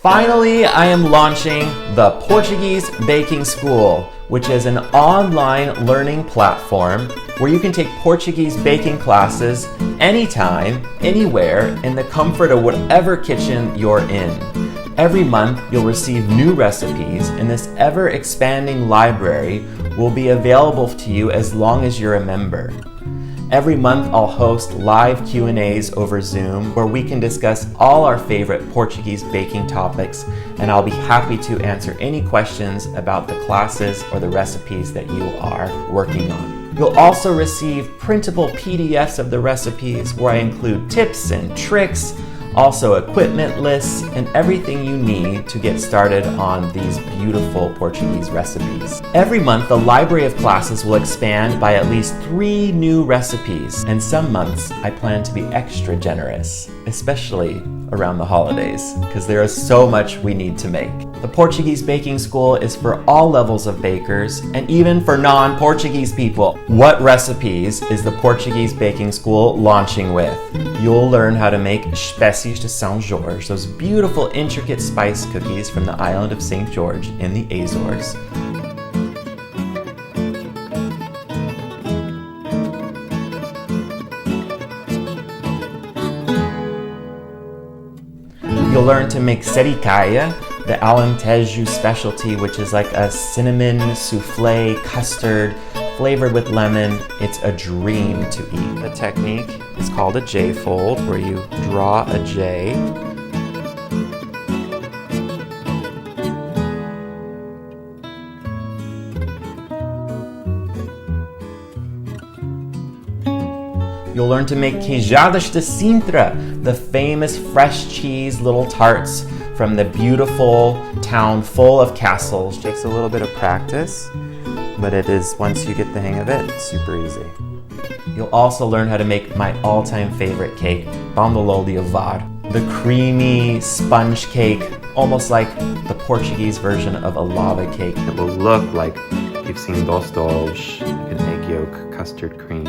Finally, I am launching the Portuguese Baking School, which is an online learning platform where you can take Portuguese baking classes anytime, anywhere, in the comfort of whatever kitchen you're in. Every month, you'll receive new recipes, and this ever-expanding library will be available to you as long as you're a member. Every month, I'll host live Q&As over Zoom where we can discuss all our favorite Portuguese baking topics, and I'll be happy to answer any questions about the classes or the recipes that you are working on. You'll also receive printable PDFs of the recipes where I include tips and tricks, also equipment lists, and everything you need to get started on these beautiful Portuguese recipes. Every month, the library of classes will expand by at least 3 new recipes, and some months I plan to be extra generous, especially around the holidays, because there is so much we need to make. The Portuguese Baking School is for all levels of bakers, and even for non-Portuguese people. What recipes is the Portuguese Baking School launching with? You'll learn how to make espécies de São Jorge, those beautiful intricate spice cookies from the island of St. George in the Azores. You'll learn to make sericaya, the Alentejo specialty, which is like a cinnamon souffle custard flavored with lemon. It's a dream to eat. The technique is called a J fold, where you draw a J. You'll learn to make queijadas de Sintra, the famous fresh cheese little tarts from the beautiful town full of castles. It takes a little bit of practice, but it is, once you get the hang of it, super easy. You'll also learn how to make my all-time favorite cake, bondolo de ovar, the creamy sponge cake, almost like the Portuguese version of a lava cake. It will look like you've seen dostos, an egg yolk custard cream.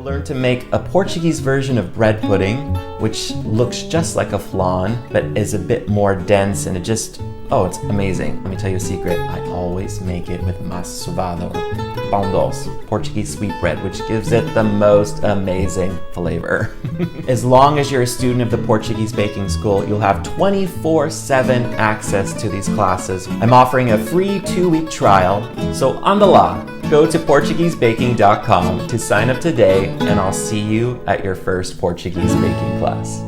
Learn to make a Portuguese version of bread pudding, which looks just like a flan, but is a bit more dense, and it's amazing. Let me tell you a secret. I always make it with massa sovada, or pão doce, Portuguese sweetbread, which gives it the most amazing flavor. As long as you're a student of the Portuguese Baking School, you'll have 24/7 access to these classes. I'm offering a free 2-week trial, so anda lá. Go to PortugueseBaking.com to sign up today, and I'll see you at your first Portuguese baking class.